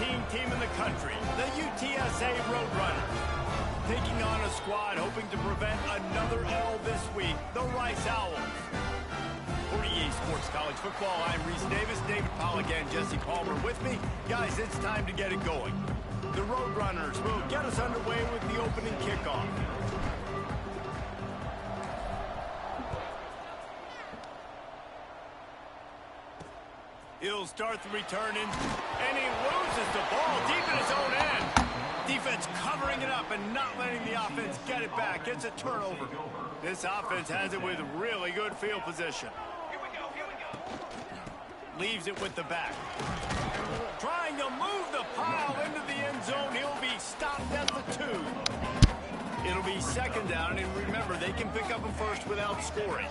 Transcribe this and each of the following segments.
team in the country, the UTSA Roadrunners. Taking on a squad hoping to prevent another L this week, the Rice Owls. For EA Sports College Football, I'm Reese Davis, David Pollack, and Jesse Palmer with me. Guys, it's time to get it going. The Roadrunners will get us underway with the opening kickoff. He'll start the return in, and he loses the ball deep in his own end. Defense covering it up and not letting the offense get it back. It's a turnover. This offense has it with really good field position. Leaves it with the back. Trying to move the pile into the end zone. He'll be stopped at the 2. It'll be second down, and remember, they can pick up a first without scoring.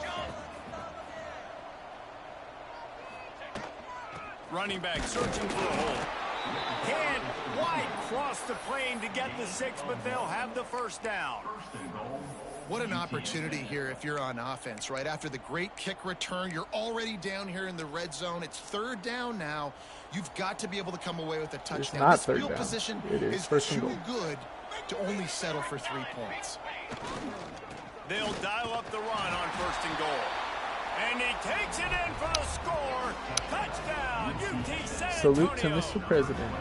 Running back searching for a hole. Can't quite cross the plane to get the 6, but they'll have the first down. What an opportunity here if you're on offense, right? After the great kick return, you're already down here in the red zone. It's third down now. You've got to be able to come away with a touchdown. This field down. Position it is too good to only settle for 3 points. They'll dial up the run on first and goal. And he takes it in for the score. Touchdown, UT San Antonio. Salute to Mr. President,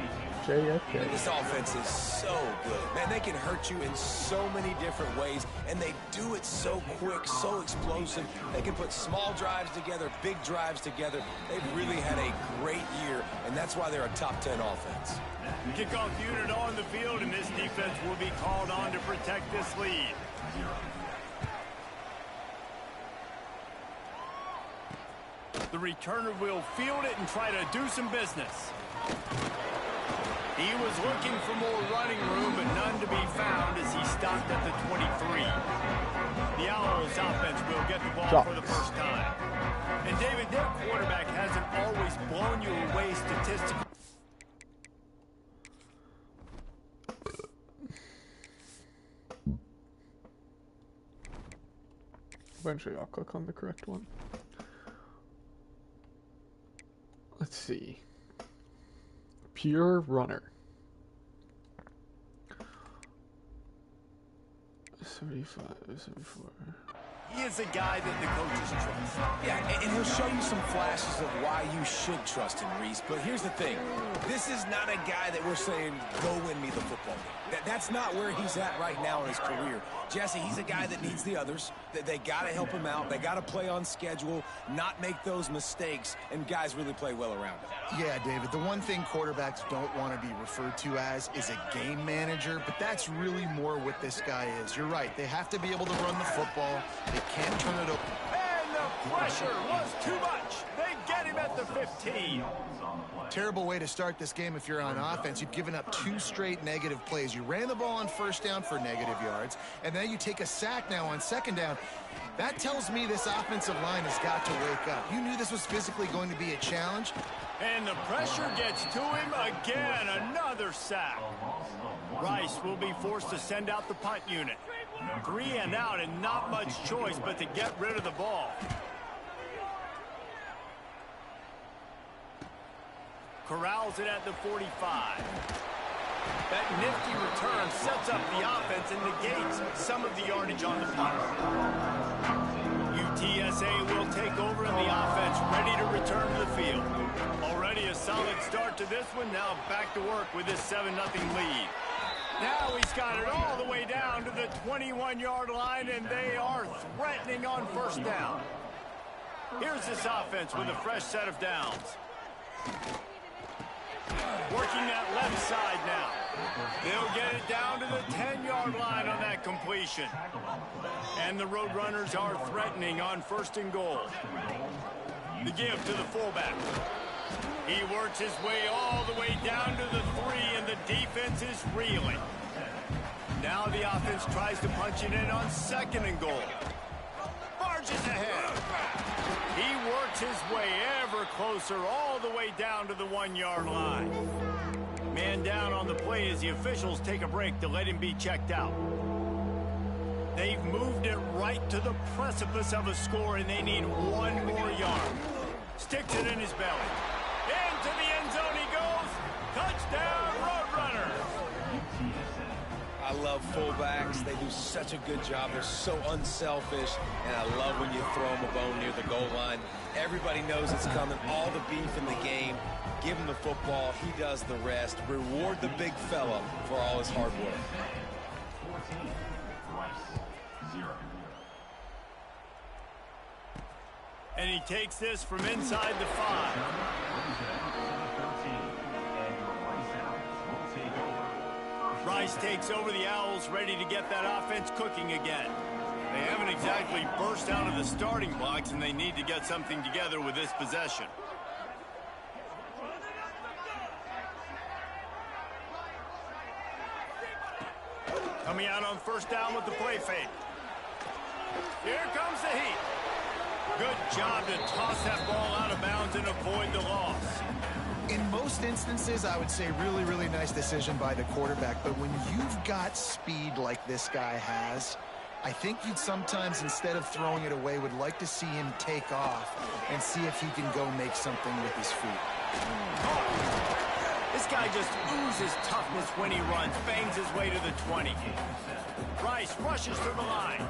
JFK. This offense is so good. Man, they can hurt you in so many different ways, and they do it so quick, so explosive. They can put small drives together, big drives together. They've really had a great year, and that's why they're a top 10 offense. Kickoff unit on the field, and this defense will be called on to protect this lead. The returner will field it and try to do some business. He was looking for more running room, but none to be found as he stopped at the 23. The Owls offense will get the ball for the first time. And David, their quarterback hasn't always blown you away statistically. Eventually I'll click on the correct one. Let's see. Pure runner. 75, 74. He is a guy that the coaches trust. Yeah, and he'll show you some flashes of why you should trust him, Reese. But here's the thing. This is not a guy that we're saying, go win me the football game. That's not where he's at right now in his career. Jesse, he's a guy that needs the others. They got to help him out. They got to play on schedule, not make those mistakes, and guys really play well around him. Yeah, David, the one thing quarterbacks don't want to be referred to as is a game manager, but that's really more what this guy is. You're right. They have to be able to run the football. They can't turn it over. And the pressure was too much. They get him at the 15. Terrible way to start this game if you're on offense. You've given up 2 straight negative plays. You ran the ball on first down for negative yards, and then you take a sack now on second down. That tells me this offensive line has got to wake up. You knew this was physically going to be a challenge. And the pressure gets to him again. Another sack. Rice will be forced to send out the punt unit. 3 and out, and not much choice but to get rid of the ball. Corrals it at the 45. That nifty return sets up the offense and negates some of the yardage on the punt. UTSA will take over in the offense, ready to return to the field. Already a solid start to this one. Now back to work with this 7-0 lead. Now he's got it all the way down to the 21-yard line, and they are threatening on first down. Here's this offense with a fresh set of downs. Working that left side now. They'll get it down to the 10-yard line on that completion. And the Roadrunners are threatening on first and goal. The give to the fullback. He works his way all the way down to the 3, and the defense is reeling. Now the offense tries to punch it in on second and goal. Barges ahead. He works his way ever closer all the way down to the 1-yard line. Man down on the play as the officials take a break to let him be checked out. They've moved it right to the precipice of a score, and they need 1 more yard. Sticks it in his belly. Into the end zone he goes. Touchdown, Roadrunners. I love fullbacks. They do such a good job. They're so unselfish, and I love when you throw them a bone near the goal line. Everybody knows it's coming. All the beef in the game. Give him the football. He does the rest. Reward the big fella for all his hard work. And he takes this from inside the 5. Rice takes over the Owls, ready to get that offense cooking again. They haven't exactly burst out of the starting blocks, and they need to get something together with this possession. Coming out on first down with the play fake. Here comes the heat. Good job to toss that ball out of bounds and avoid the loss. In most instances, I would say really, really nice decision by the quarterback. But when you've got speed like this guy has, I think you'd sometimes, instead of throwing it away, would like to see him take off and see if he can go make something with his feet. Oh. This guy just oozes toughness when he runs, bangs his way to the 20. Rice rushes to the line.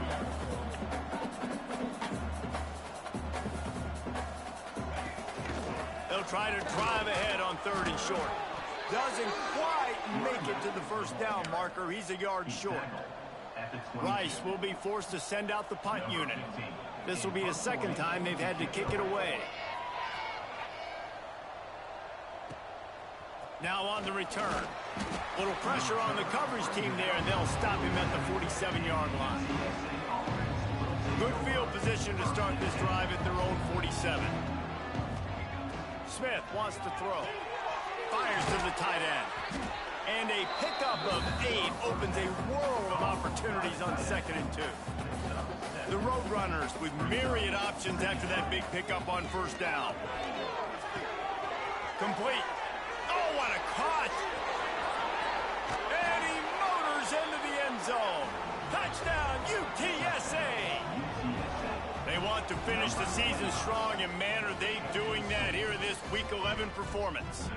They'll try to drive ahead on 3rd and short. Doesn't quite make it to the first down marker. He's a yard short. Rice will be forced to send out the punt unit. This will be his 2nd time they've had to kick it away. Now on the return. Little pressure on the coverage team there, and they'll stop him at the 47-yard line. Good field position to start this drive at their own 47. Smith wants to throw. Fires to the tight end. And a pickup of 8 opens a world of opportunities on 2nd and 2. The Roadrunners with myriad options after that big pickup on first down. Complete. Oh, what a cut! And he motors into the end zone. Touchdown, UTSA! They want to finish the season strong, and man, are they doing that here in this Week 11 performance.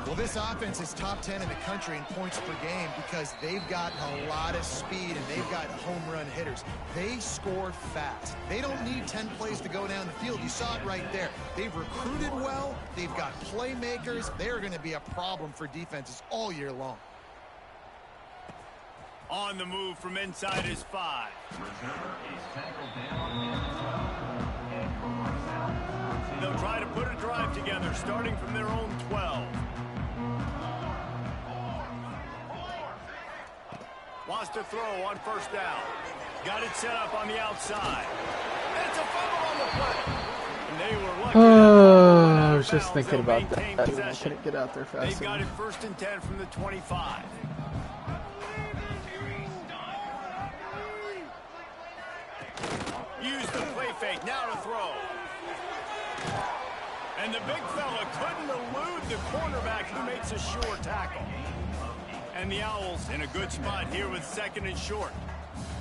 Well, this offense is top 10 in the country in points per game because they've got a lot of speed and they've got home run hitters. They score fast. They don't need 10 plays to go down the field. You saw it right there. They've recruited well. They've got playmakers. They're going to be a problem for defenses all year long. On the move from inside his 5. They'll try to put a drive together, starting from their own 12. Wants to throw on first down. Got it set up on the outside. And it's a fumble on the play. And they were lucky. I was just thinking about that. I couldn't get out there fast enough. They've got it 1st and 10 from the 25. Use the play fake, now to throw. And the big fella couldn't elude the cornerback who makes a sure tackle. And the Owls in a good spot here with 2nd and short.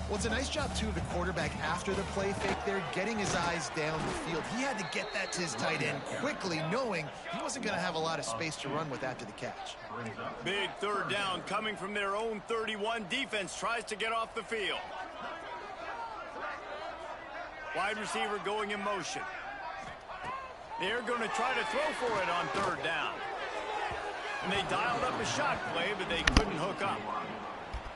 Well, it's a nice job, too, of the quarterback after the play fake there, getting his eyes down the field. He had to get that to his tight end quickly, knowing he wasn't going to have a lot of space to run with after the catch. Big 3rd down coming from their own 31. Defense tries to get off the field. Wide receiver going in motion. They're going to try to throw for it on 3rd down. And they dialed up a shot play, but they couldn't hook up.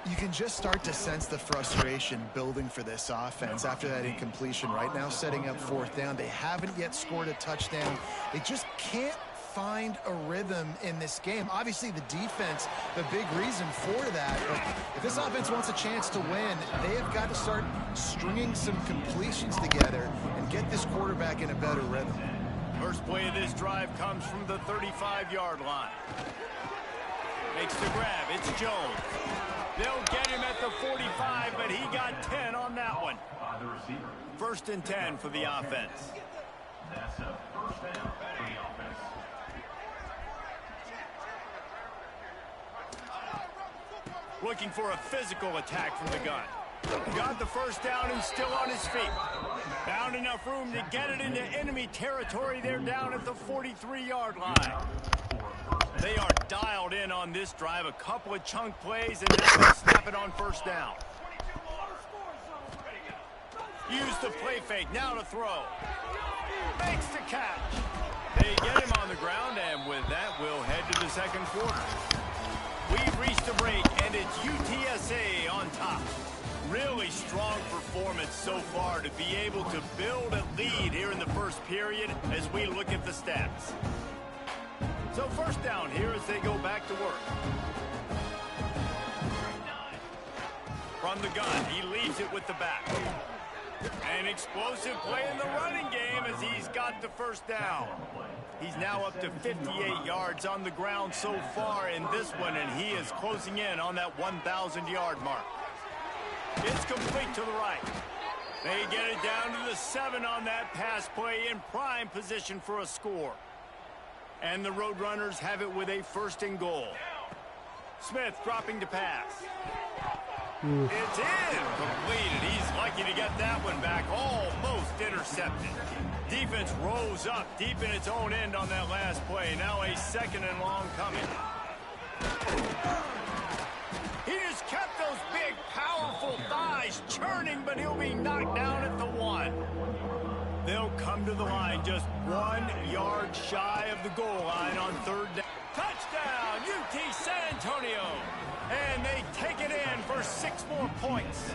You can just start to sense the frustration building for this offense after that incompletion. Right now, setting up 4th down. They haven't yet scored a touchdown. They just can't find a rhythm in this game. Obviously, the defense, the big reason for that. But if this offense wants a chance to win, they have got to start stringing some completions together and get this quarterback in a better rhythm. First play of this drive comes from the 35-yard line. Makes the grab. It's Jones. They'll get him at the 45, but he got 10 on that one. 1st and 10 for the offense. That's a first down for the offense. Looking for a physical attack from the gun. Got the first down and still on his feet. Found enough room to get it into enemy territory. They're down at the 43-yard line. They are dialed in on this drive. A couple of chunk plays, and now they snap it on first down. Use the play fake. Now to throw. Makes the catch. They get him on the ground, and with that, we'll head to the second quarter. We've reached a break, and it's UTSA on top. Really strong performance so far to be able to build a lead here in the first period as we look at the stats. So first down here as they go back to work. From the gun, he leaves it with the back. An explosive play in the running game as he's got the first down. He's now up to 58 yards on the ground so far in this one, and he is closing in on that 1,000-yard mark. It's complete to the right. They get it down to the 7 on that pass play in prime position for a score. And the Roadrunners have it with a first and goal. Smith dropping to pass. It's in. Completed. He's lucky to get that one back. Almost intercepted. Defense rose up deep in its own end on that last play. Now a second and long coming. He just kept those big, powerful thighs churning, but he'll be knocked down at the 1. They'll come to the line just 1 yard shy of the goal line on third down. Touchdown, UT San Antonio. And they take it in for 6 more points.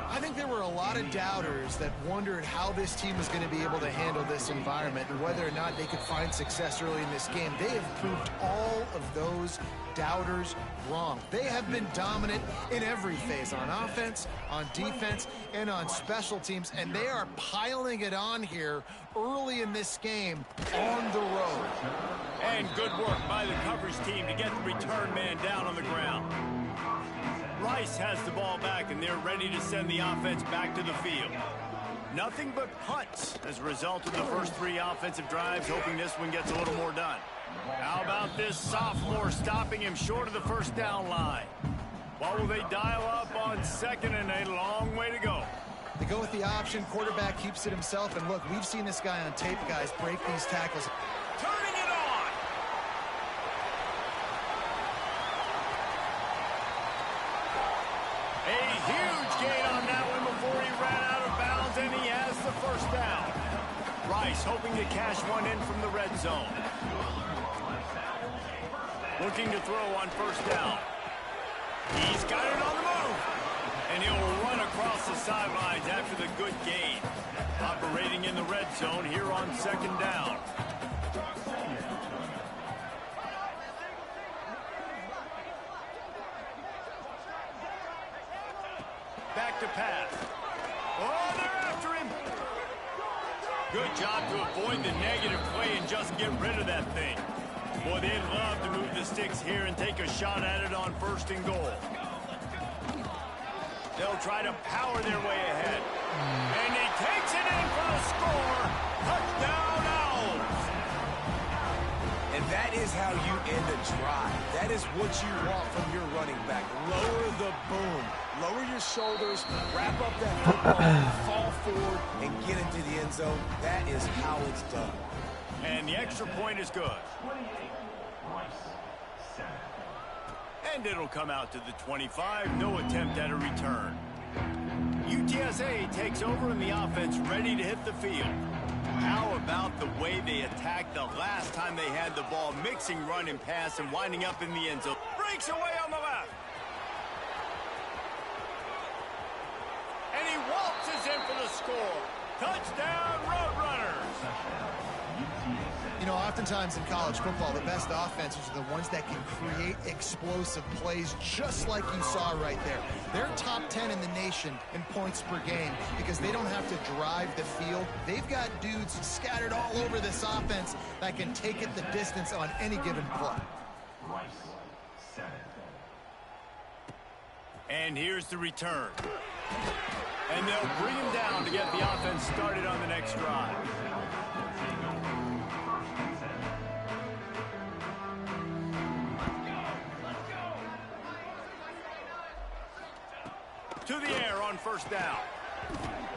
I think there were a lot of doubters that wondered how this team was going to be able to handle this environment and whether or not they could find success early in this game. They have proved all of those doubters wrong. They have been dominant in every phase, on offense, on defense, and on special teams, and they are piling it on here early in this game on the road. And good work by the coverage team to get the return man down on the ground. Rice has the ball back, and they're ready to send the offense back to the field. Nothing but punts as a result of the first 3 offensive drives, hoping this one gets a little more done. How about this sophomore stopping him short of the first down line? What will they dial up on second, and a long way to go? They go with the option. Quarterback keeps it himself, and look, we've seen this guy on tape, guys, break these tackles. Turning it on! A huge gain on that one before he ran out of bounds, and he has the first down. Rice hoping to cash one in from the red zone. Looking to throw on first down. He's got it on the move. And he'll run across the sidelines after the good gain. Operating in the red zone here on second down. Back to pass. Oh, they're after him. Good job to avoid the negative play and just get rid of that thing. Boy, they'd love to move the sticks here and take a shot at it on first and goal. They'll try to power their way ahead. And he takes it in for the score. Touchdown, Owls. And that is how you end a drive. That is what you want from your running back. Lower the boom. Lower your shoulders, wrap up that football, fall forward, and get into the end zone. That is how it's done. And the extra point is good. And it'll come out to the 25. No attempt at a return. UTSA takes over in the offense, ready to hit the field. How about the way they attacked the last time they had the ball, mixing run and pass and winding up in the end zone. Breaks away on the left. And he waltzes in for the score. Touchdown, Roadrunners. You know, oftentimes in college football, the best offenses are the ones that can create explosive plays, just like you saw right there. They're top 10 in the nation in points per game because they don't have to drive the field. They've got dudes scattered all over this offense that can take it the distance on any given play. And here's the return. And they'll bring him down to get the offense started on the next drive. To the air on first down.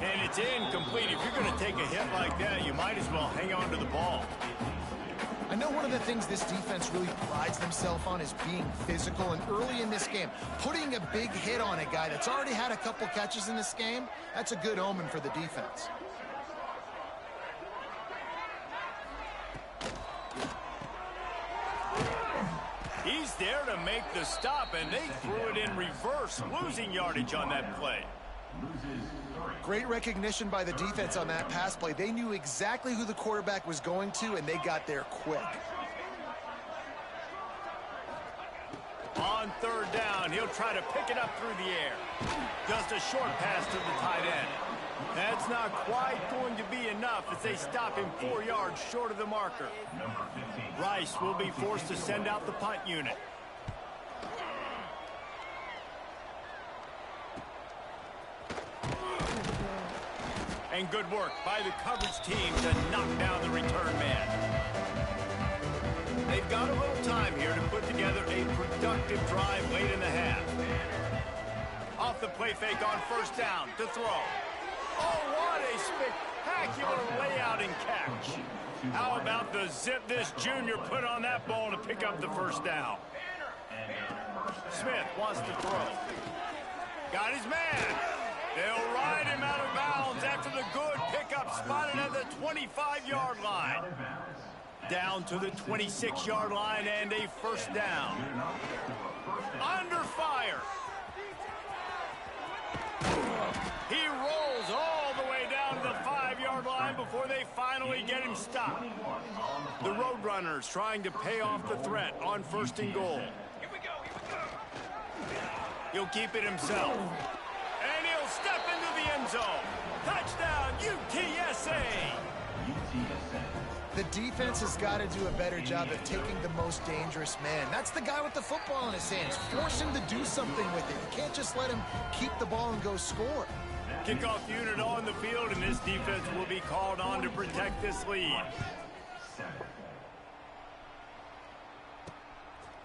And it's incomplete. If you're going to take a hit like that, you might as well hang on to the ball. I know one of the things this defense really prides themselves on is being physical, and early in this game, putting a big hit on a guy that's already had a couple catches in this game, that's a good omen for the defense. He's there to make the stop, and they threw it in reverse, losing yardage on that play. Great recognition by the defense on that pass play. They knew exactly who the quarterback was going to, and they got there quick. On third down, he'll try to pick it up through the air. Just a short pass to the tight end. That's not quite going to be enough as they stop him 4 yards short of the marker. Rice will be forced to send out the punt unit. And good work by the coverage team to knock down the return man. They've got a little time here to put together a productive drive late in the half. Off the play fake on first down to throw. Oh, what a spectacular layout and catch. How about the zip this junior put on that ball to pick up the first down? Smith wants to throw. Got his man. They'll ride him out of bounds after the good pickup spotted at the 25-yard line. Down to the 26-yard line and a first down. Under fire. He rolls all the way down to the 5-yard line before they finally get him stopped. The Roadrunners trying to pay off the threat on first and goal. He'll keep it himself. And he'll step into the end zone. Touchdown, UTSA! The defense has got to do a better job of taking the most dangerous man. That's the guy with the football in his hands. Force him to do something with it. You can't just let him keep the ball and go score. Kickoff unit on the field, and this defense will be called on to protect this lead.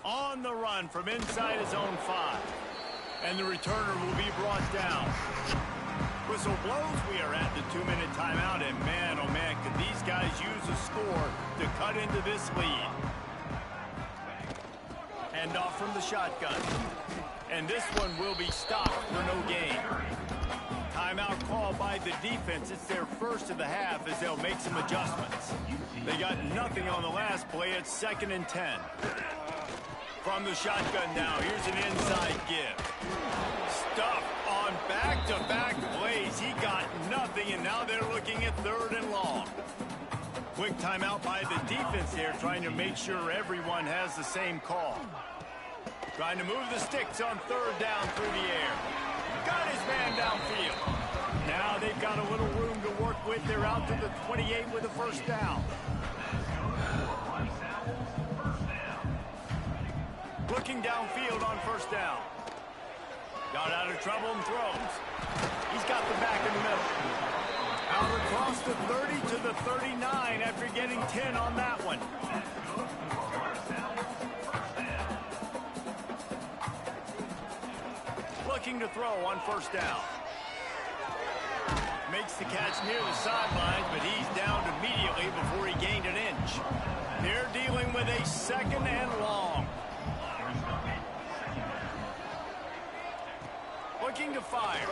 On the run from inside his own 5. And the returner will be brought down. Whistle blows, we are at the 2-minute timeout, and man, oh man, could these guys use a score to cut into this lead. Hand off from the shotgun. And this one will be stopped for no gain. Timeout called by the defense. It's their first of the half as they'll make some adjustments. They got nothing on the last play. It's 2nd and 10. From the shotgun now, here's an inside give. Stuffed on back-to-back plays. He got nothing, and now they're looking at 3rd and long. Quick timeout by the defense there, trying to make sure everyone has the same call. Trying to move the sticks on 3rd down through the air. Got his man downfield. Now they've got a little room to work with. They're out to the 28 with a first down. Looking downfield on first down. Got out of trouble and throws. He's got the back in the middle. Out across the 30 to the 39 after getting 10 on that one. Looking to throw on first down. Makes the catch near the sidelines, but he's down immediately before he gained an inch. They're dealing with a 2nd and long. Looking to fire.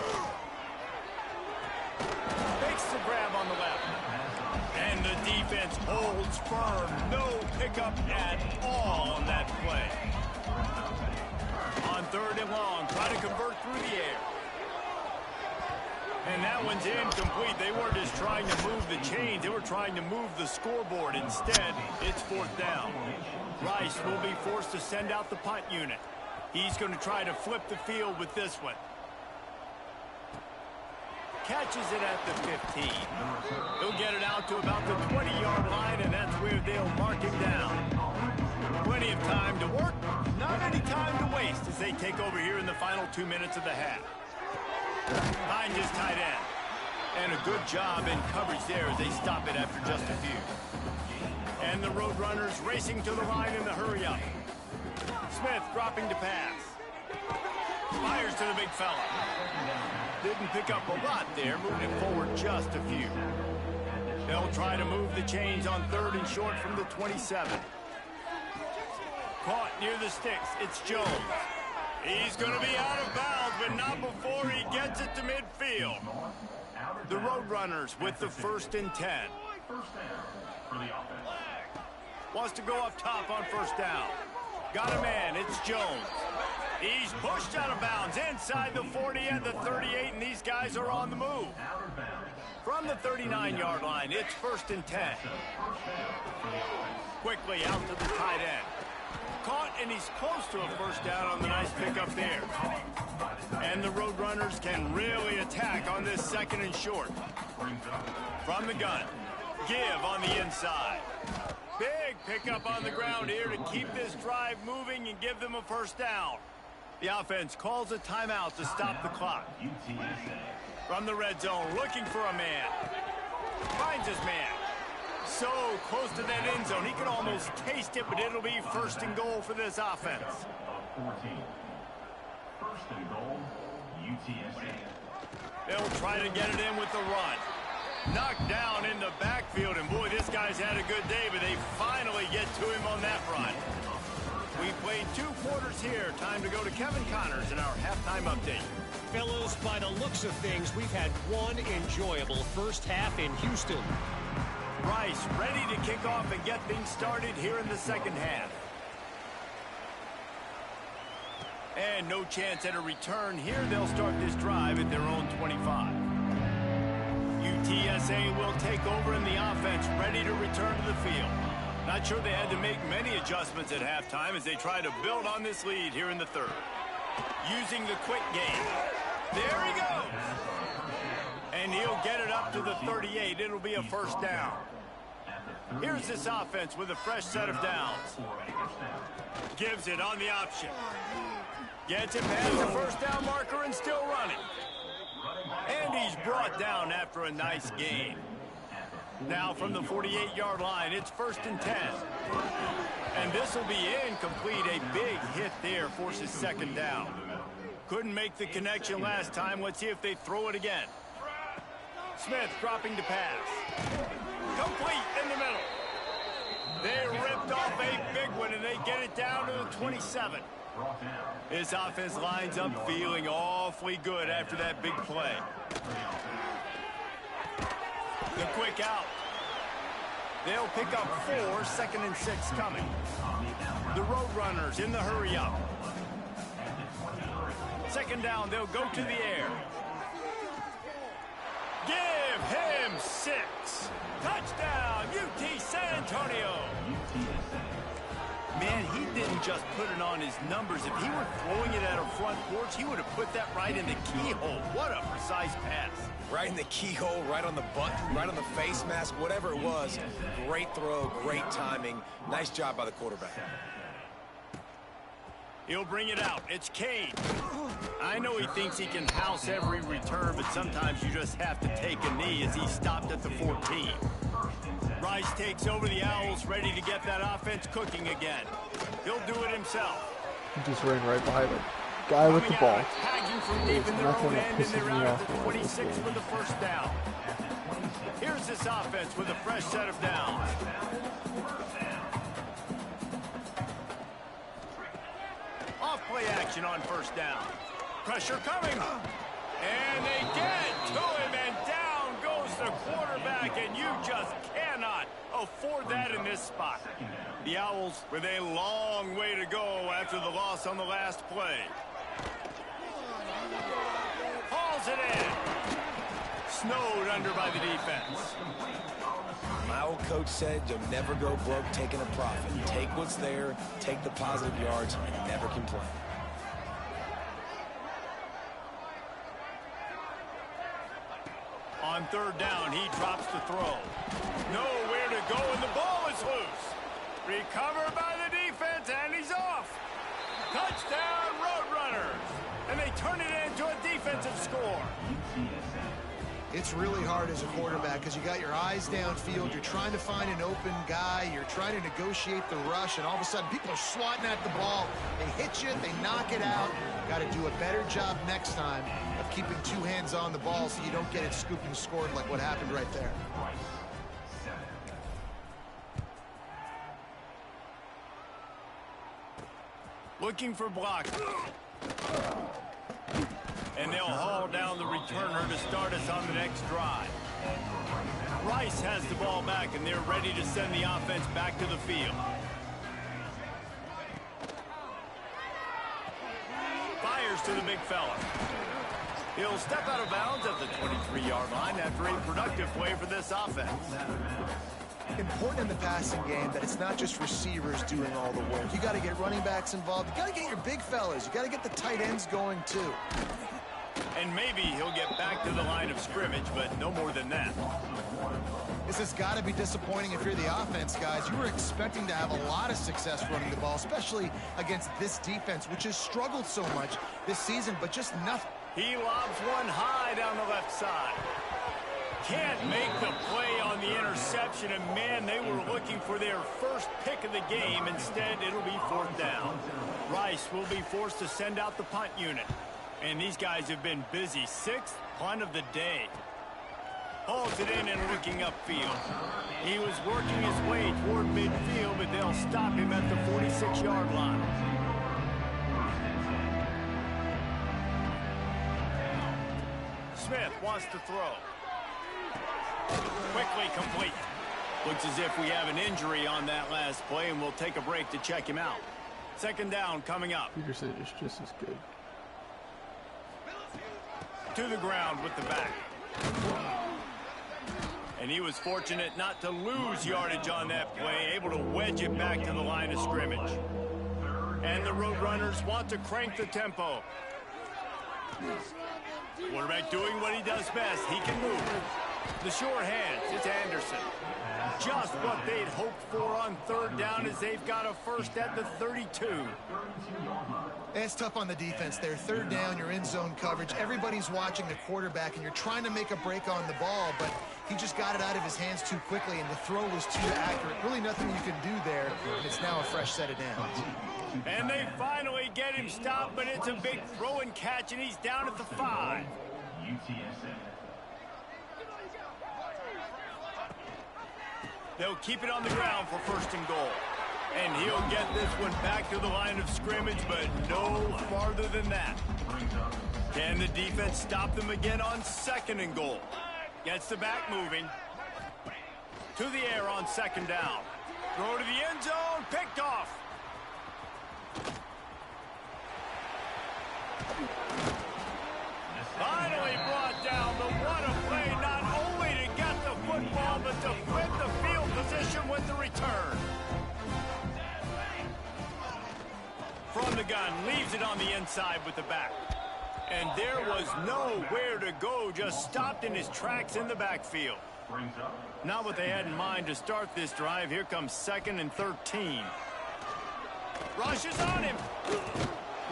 Makes the grab on the left. And the defense holds firm. No pickup at all on that play. On 3rd and long, try to convert through the air. And that one's incomplete. They weren't just trying to move the chains. They were trying to move the scoreboard. Instead, it's 4th down. Rice will be forced to send out the punt unit. He's going to try to flip the field with this one. Catches it at the 15. He'll get it out to about the 20-yard line, and that's where they'll mark him down. Plenty of time to work, not any time to waste as they take over here in the final 2 minutes of the half. Behind his tight end. And a good job in coverage there as they stop it after just a few. And the Roadrunners racing to the line in the hurry-up. Smith dropping to pass. Fires to the big fella. Didn't pick up a lot there, moving forward just a few. They'll try to move the chains on 3rd and short from the 27. Caught near the sticks. It's Jones. He's going to be out of bounds, but not before he gets it to midfield. The Roadrunners with the 1st and 10. First down for the offense. Wants to go up top on 1st down. Got a man. It's Jones. He's pushed out of bounds inside the 40 and the 38, and these guys are on the move. From the 39-yard line, it's 1st and 10. Quickly out to the tight end. Caught, and he's close to a 1st down on the nice pickup there. And the Roadrunners can really attack on this 2nd and short. From the gun, Give on the inside. Big pickup on the ground here to keep this drive moving and give them a 1st down. The offense calls a timeout to stop the clock. From the red zone, looking for a man. Finds his man. So close to that end zone, he could almost taste it, but it'll be 1st and goal for this offense. 14. 1st and goal, UTSA. They'll try to get it in with the run. Knocked down in the backfield, and boy, this guy's had a good day, but they finally get to him on that run. We played 2 quarters here. Time to go to Kevin Connors in our halftime update. Fellows, by the looks of things, we've had one enjoyable 1st half in Houston. Rice ready to kick off and get things started here in the 2nd half. And no chance at a return here. They'll start this drive at their own 25. UTSA will take over in the offense, ready to return to the field. Not sure they had to make many adjustments at halftime as they try to build on this lead here in the 3rd. Using the quick game. There he goes. And he'll get it up to the 38. It'll be a 1st down. Here's this offense with a fresh set of downs. Gives it on the option. Gets it past the 1st down marker and still running. And he's brought down after a nice gain. Now from the 48-yard line, it's 1st and 10. And this will be incomplete. A big hit there forces 2nd down. Couldn't make the connection last time. Let's see if they throw it again. Smith dropping to pass. Complete in the middle. They ripped off a big one, and they get it down to the 27. This offense lines up feeling awfully good after that big play. The quick out. They'll pick up 4, 2nd and 6 coming. The Roadrunners in the hurry up. 2nd down, they'll go to the air. Give him 6. Touchdown, UT San Antonio. Man, he didn't just put it on his numbers. If he were throwing it at a front porch, he would have put that right in the keyhole. What a precise pass. Right in the keyhole, right on the button, right on the face mask, whatever it was. Great throw, great timing. Nice job by the quarterback. He'll bring it out. It's Cade. I know he thinks he can house every return, but sometimes you just have to take a knee as he stopped at the 14. Rice takes over the Owls, ready to get that offense cooking again. He'll do it himself. He just ran right by the guy with the ball. Attacking from deep in their own end, and they're out at the 26 with the 1st down. Here's this offense with a fresh set of downs. Off play action on 1st down. Pressure coming. And they get to him, and down goes the quarterback, and you just cannot afford that in this spot. The Owls with a long way to go after the loss on the last play. Hauls it in. Snowed under by the defense. My old coach said you'll never go broke taking a profit. Take what's there, take the positive yards, and never complain. On 3rd down, he drops the throw. Nowhere to go, and the ball is loose. Recovered by the defense, and he's off. Touchdown, Roadrunners. And they turn it into a defensive score. It's really hard as a quarterback because you got your eyes downfield. You're trying to find an open guy. You're trying to negotiate the rush, and all of a sudden people are swatting at the ball. They hit you, they knock it out. Got to do a better job next time of keeping 2 hands on the ball so you don't get it scooped and scored like what happened right there. Looking for block. And they'll haul down the returner to start us on the next drive. Rice has the ball back, and they're ready to send the offense back to the field. Fires to the big fella. He'll step out of bounds at the 23-yard line after a productive play for this offense. Important in the passing game that it's not just receivers doing all the work. You got to get running backs involved. You got to get your big fellas. You got to get the tight ends going too. And maybe he'll get back to the line of scrimmage, but no more than that. This has got to be disappointing if you're the offense, guys. You were expecting to have a lot of success running the ball, especially against this defense, which has struggled so much this season, but just nothing. He lobs one high down the left side. Can't make the play on the interception, and man, they were looking for their first pick of the game. Instead, it'll be 4th down. Rice will be forced to send out the punt unit. And these guys have been busy. 6th punt of the day. Hauls it in and looking upfield. He was working his way toward midfield, but they'll stop him at the 46-yard line. Smith wants to throw. Quickly complete. Looks as if we have an injury on that last play, and we'll take a break to check him out. 2nd down coming up. Peterson is just as good. To the ground with the back. And he was fortunate not to lose yardage on that play, able to wedge it back to the line of scrimmage. And the Roadrunners want to crank the tempo. Quarterback doing what he does best. He can move. The short hands, it's Anderson. Just what they'd hoped for on 3rd down as they've got a first at the 32. It's tough on the defense there. 3rd down, you're in zone coverage. Everybody's watching the quarterback, and you're trying to make a break on the ball, but he just got it out of his hands too quickly, and the throw was too accurate. Really nothing you can do there, and it's now a fresh set of downs. And they finally get him stopped, but it's a big throw and catch, and he's down at the 5. UTSA. They'll keep it on the ground for 1st and goal. And he'll get this one back to the line of scrimmage, but no farther than that. Can the defense stop them again on 2nd and goal? Gets the back moving. To the air on 2nd down. Throw to the end zone, picked off. Finally brought down. The what a play, not only to get the football, but to flip the field position with the return. From the gun, leaves it on the inside with the back. And there was nowhere to go, just stopped in his tracks in the backfield. Not what they had in mind to start this drive. Here comes 2nd and 13. Rush is on him.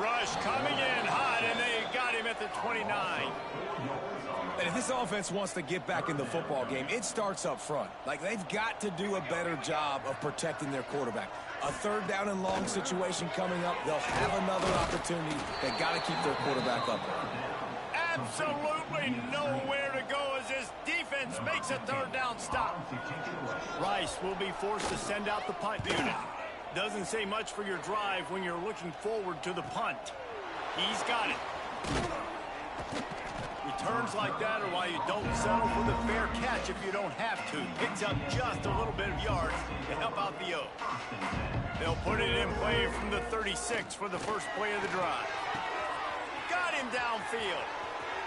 Rush coming in hot, and they got him at the 29. And if this offense wants to get back in the football game, it starts up front. Like, they've got to do a better job of protecting their quarterback. A 3rd down and long situation coming up. They'll have another opportunity. They got to keep their quarterback up there. Absolutely nowhere to go as this defense makes a 3rd down stop. Rice will be forced to send out the punt unit. Doesn't say much for your drive when you're looking forward to the punt. He's got it. Returns like that are why you don't settle for the fair catch if you don't have to. Picks up just a little bit of yards to help out the O. They'll put it in play from the 36 for the first play of the drive. Got him downfield.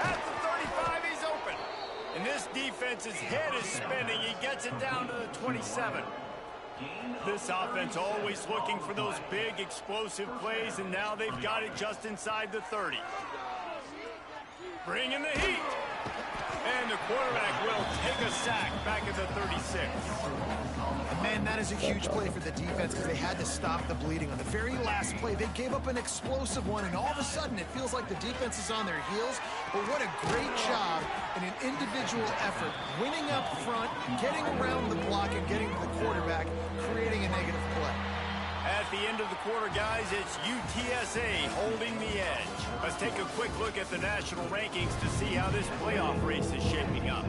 At the 35, he's open. And this defense's head is spinning. He gets it down to the 27. This offense always looking for those big explosive plays, and now they've got it just inside the 30. Bringing the heat. And the quarterback will take a sack back at the 36. And man, that is a huge play for the defense because they had to stop the bleeding. On the very last play, they gave up an explosive one, and all of a sudden it feels like the defense is on their heels. But what a great job in an individual effort, winning up front, getting around the block, and getting to the quarterback, creating a negative play. At the end of the quarter, guys, it's UTSA holding the edge. Let's take a quick look at the national rankings to see how this playoff race is shaping up.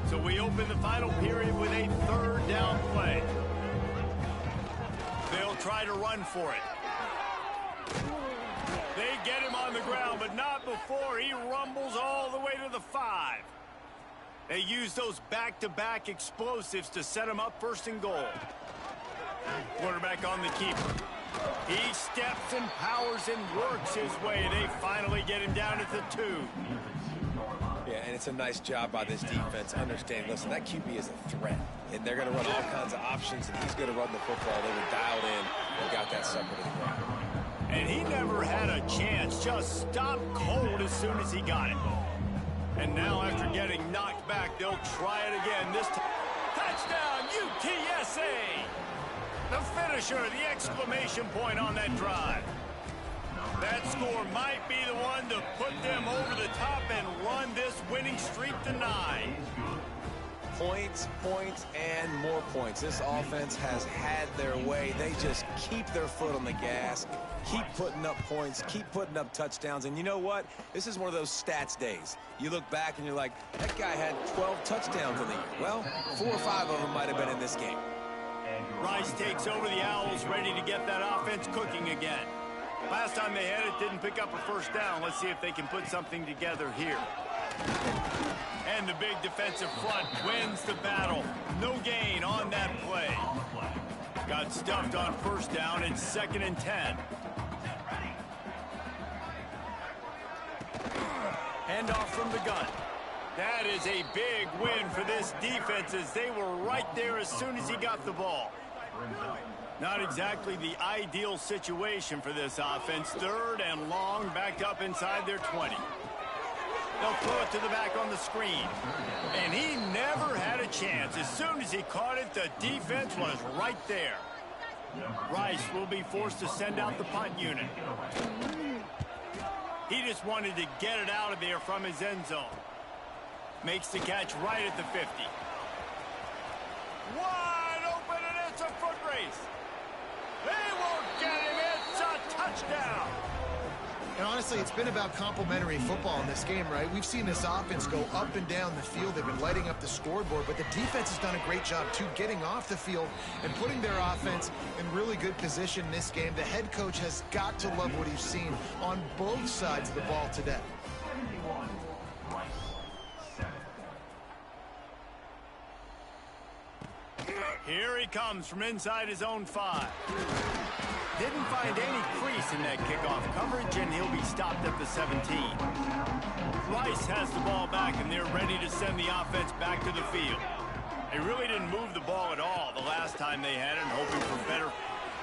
So we open the final period with a 3rd down play. They'll try to run for it. They get him on the ground, but not before he rumbles all the way to the 5. They use those back-to-back explosives to set him up first and goal. Quarterback on the keeper. He steps and powers and works his way. They finally get him down at the 2. Yeah, and it's a nice job by this defense. Understand, listen, that QB is a threat. And they're going to run all kinds of options, and he's going to run the football. They were dialed in and got that sucker to the ground. And he never had a chance. Just stopped cold as soon as he got it. And now after getting knocked back, they'll try it again. This time, touchdown, UTSA! The finisher, the exclamation point on that drive. That score might be the one to put them over the top and run this winning streak to 9. Points, points, and more points. This offense has had their way. They just keep their foot on the gas, keep putting up points, keep putting up touchdowns. And you know what? This is one of those stats days. You look back and you're like, that guy had 12 touchdowns in the year. Well, 4 or 5 of them might have been in this game. Rice takes over the Owls, ready to get that offense cooking again. Last time they had it, didn't pick up a first down. Let's see if they can put something together here. And the big defensive front wins the battle. No gain on that play. Got stuffed on first down. It's 2nd and 10. Handoff from the gun. That is a big win for this defense as they were right there as soon as he got the ball. Not exactly the ideal situation for this offense. 3rd and long, backed up inside their 20. They'll throw it to the back on the screen. And he never had a chance. As soon as he caught it, the defense was right there. Rice will be forced to send out the punt unit. He just wanted to get it out of there from his end zone. Makes the catch right at the 50. Wide open, and it's a foot race. They won't get him. It's a touchdown. And honestly, it's been about complementary football in this game, right? We've seen this offense go up and down the field. They've been lighting up the scoreboard, but the defense has done a great job, too, getting off the field and putting their offense in really good position in this game. The head coach has got to love what he's seen on both sides of the ball today. Here he comes from inside his own 5. Didn't find any crease in that kickoff coverage, and he'll be stopped at the 17. Rice has the ball back, and they're ready to send the offense back to the field. They really didn't move the ball at all the last time they had it, hoping for better.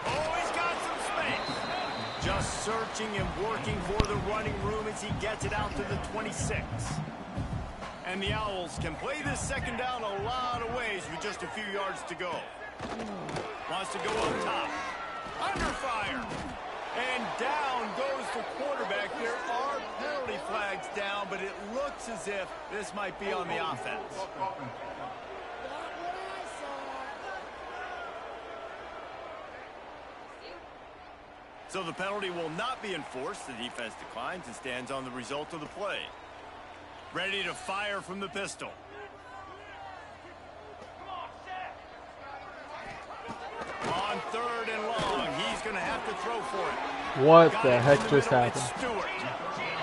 Oh, he's got some space. Just searching and working for the running room as he gets it out to the 26. And the Owls can play this 2nd down a lot of ways with just a few yards to go. Wants to go up top. Under fire. And down goes the quarterback. There are penalty flags down, but it looks as if this might be on the offense. So the penalty will not be enforced. The defense declines and stands on the result of the play. Ready to fire from the pistol. On 3rd and long, he's going to have to throw for it. What the heck just happened? Stewart.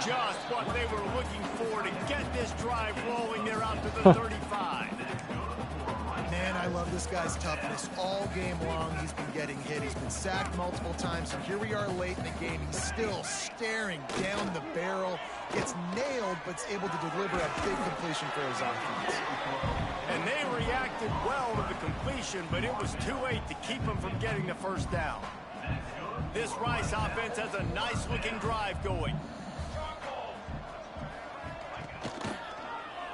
Just what they were looking for to get this drive rolling. They're out to the 35. Man, I love this guy's toughness. All game long, he's been getting hit. He's been sacked multiple times, and here we are late in the game. He's still staring down the barrel. Gets nailed, but is able to deliver a big completion for his offense. And they reacted well to the completion, but it was too late to keep him from getting the first down. This Rice offense has a nice-looking drive going.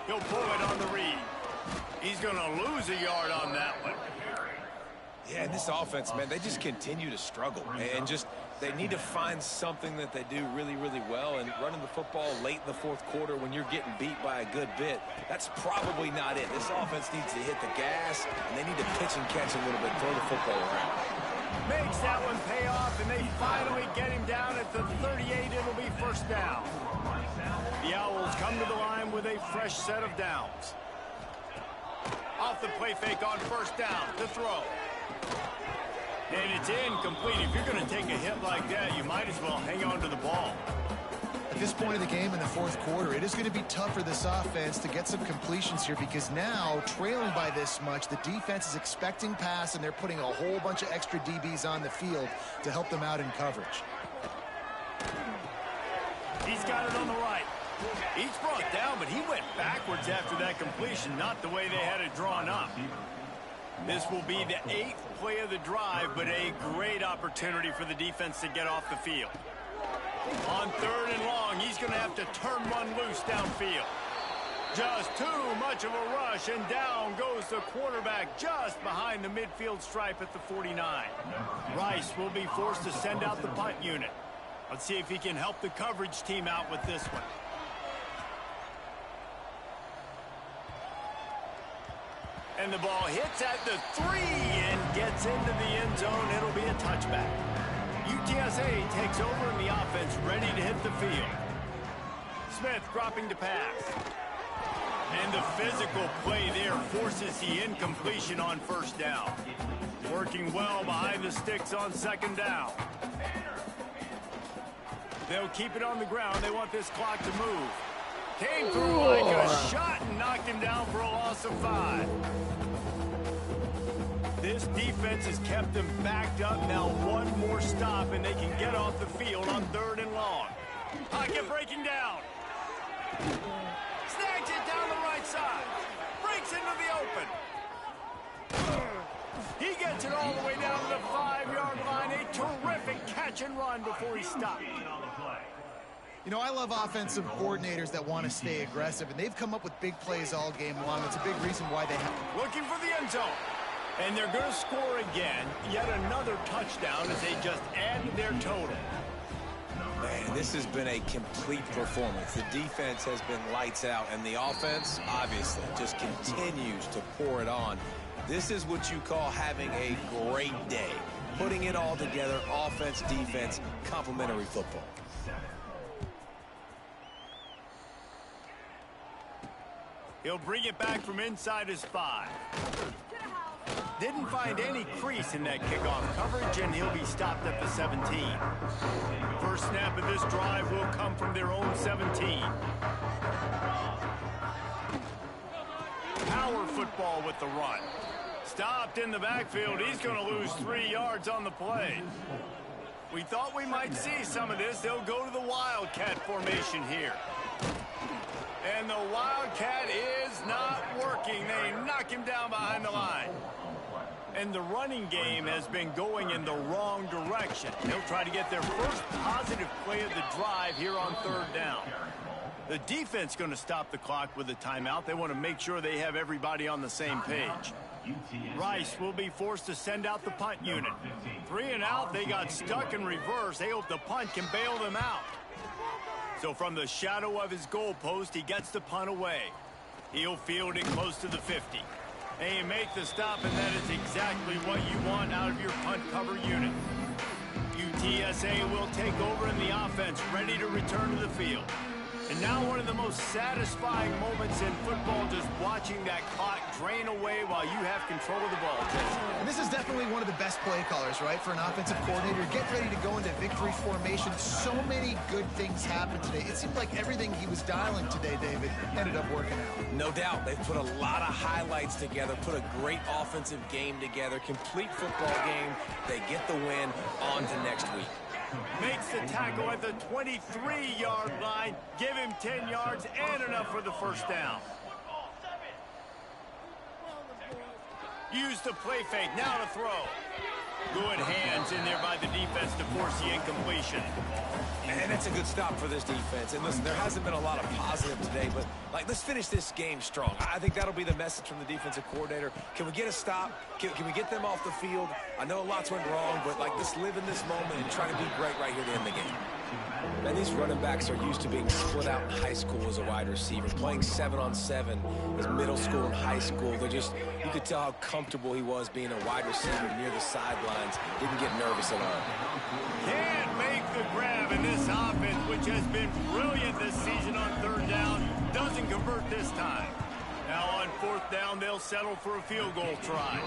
He'll pull it on the read. He's going to lose a yard on that one. Yeah, and this offense, man, they just continue to struggle. And just, they need to find something that they do really, really well. And running the football late in the 4th quarter when you're getting beat by a good bit, that's probably not it. This offense needs to hit the gas, and they need to pitch and catch a little bit, throw the football around. Makes that one pay off, and they finally get him down at the 38. It'll be first down. The Owls come to the line with a fresh set of downs. Off the play fake on first down to throw. And it's incomplete. If you're going to take a hit like that, you might as well hang on to the ball. At this point of the game in the fourth quarter, it is going to be tough for this offense to get some completions here because now, trailing by this much, the defense is expecting pass, and they're putting a whole bunch of extra DBs on the field to help them out in coverage. He's got it on the right. He's brought down, but he went backwards after that completion, not the way they had it drawn up. This will be the 8th play of the drive, but a great opportunity for the defense to get off the field. On 3rd and long, he's going to have to turn one loose downfield. Just too much of a rush, and down goes the quarterback just behind the midfield stripe at the 49. Rice will be forced to send out the punt unit. Let's see if he can help the coverage team out with this one. And the ball hits at the 3 and gets into the end zone. It'll be a touchback. UTSA takes over in the offense, ready to hit the field. Smith dropping to pass. And the physical play there forces the incompletion on 1st down. Working well behind the sticks on 2nd down. They'll keep it on the ground. They want this clock to move. Came through like a shot and knocked him down for a loss of 5. This defense has kept them backed up. Now one more stop, and they can get off the field on 3rd and long. Pocket breaking down. Snags it down the right side. Breaks into the open. He gets it all the way down to the 5-yard line. A terrific catch and run before he stopped. You know, I love offensive coordinators that want to stay aggressive, and they've come up with big plays all game long. It's a big reason why they have. Looking for the end zone. And they're going to score again. Yet another touchdown as they just added their total. Man, this has been a complete performance. The defense has been lights out, and the offense, obviously, just continues to pour it on. This is what you call having a great day. Putting it all together, offense, defense, complementary football. He'll bring it back from inside his 5. Didn't find any crease in that kickoff coverage, and he'll be stopped at the 17. First snap of this drive will come from their own 17. Power football with the run. Stopped in the backfield. He's going to lose 3 yards on the play. We thought we might see some of this. They'll go to the Wildcat formation here. And the Wildcat is not working. They knock him down behind the line. And the running game has been going in the wrong direction. They'll try to get their first positive play of the drive here on 3rd down. The defense going to stop the clock with a timeout. They want to make sure they have everybody on the same page. Rice will be forced to send out the punt unit. 3 and out. They got stuck in reverse. They hope the punt can bail them out. So from the shadow of his goalpost, he gets the punt away. He'll field it close to the 50. And you make the stop, and that is exactly what you want out of your punt cover unit. UTSA will take over in the offense, ready to return to the field. And now one of the most satisfying moments in football, just watching that clock drain away while you have control of the ball. And this is definitely one of the best play callers, right, for an offensive coordinator. Get ready to go into victory formation. So many good things happened today. It seemed like everything he was dialing today, David, ended up working out. No doubt. They've put a lot of highlights together, put a great offensive game together, complete football game. They get the win. On to next week. Makes the tackle at the 23-yard line. Give him 10 yards and enough for the first down. Use the play fake. Now to throw. Good hands in there by the defense to force the incompletion. And it's a good stop for this defense. And listen, there hasn't been a lot of positive today, but let's finish this game strong. I think that'll be the message from the defensive coordinator. Can we get a stop? Can we get them off the field? I know lots went wrong, but let's live in this moment and try to be great right here to end the game. And these running backs are used to being split out in high school as a wide receiver, playing 7-on-7 as middle school and high school. You could tell how comfortable he was being a wide receiver near the sidelines. Didn't get nervous at all. Can't make the grab in this offense, which has been brilliant this season on 3rd down. Doesn't convert this time. Now on 4th down, they'll settle for a field goal try.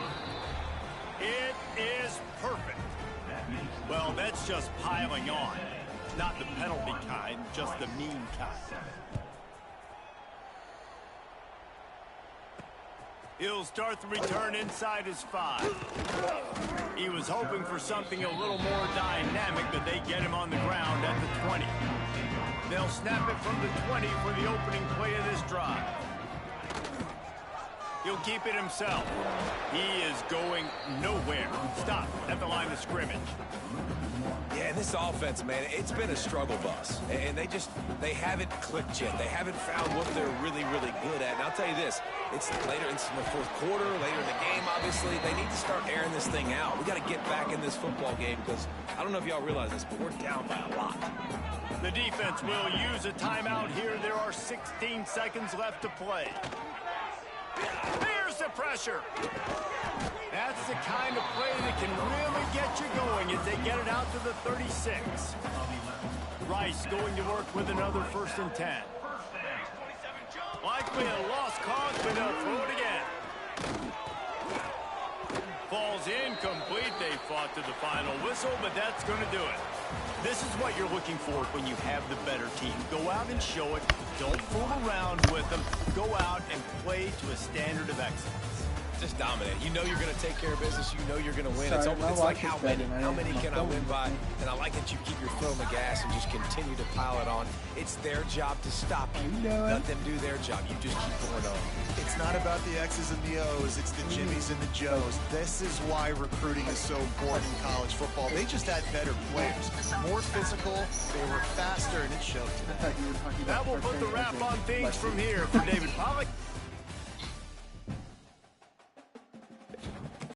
It is perfect. Well, that's just piling on. Not the penalty kind, just the mean kind. He'll start the return inside his 5. He was hoping for something a little more dynamic, but they get him on the ground at the 20. They'll snap it from the 20 for the opening play of this drive. He'll keep it himself. He is going nowhere. Stop at the line of scrimmage. Yeah, this offense, man, it's been a struggle bus. And they haven't clicked yet. They haven't found what they're really, really good at. And I'll tell you this, it's later in the fourth quarter, later in the game, obviously. They need to start airing this thing out. We got to get back in this football game because I don't know if y'all realize this, but we're down by a lot. The defense will use a timeout here. There are 16 seconds left to play. There's the pressure. That's the kind of play that can really get you going as they get it out to the 36. Rice going to work with another 1st and 10. Likely a lost cause, but they'll throw it again. Falls incomplete. They fought to the final whistle, but that's going to do it. This is what you're looking for when you have the better team. Go out and show it. Don't fool around with them. Go out and play to a standard of excellence. Just dominate. You know you're going to take care of business. You know you're going to win. It's like how many can I win by? And I like that you keep your foot on the gas and just continue to pile it on. It's their job to stop you. Let them do their job. You just keep going on. It's not about the X's and the O's. It's the Jimmies and the Joes. This is why recruiting is so important in college football. They just had better players. More physical. They were faster, and it showed. That will put the wrap on things from here for David Pollack.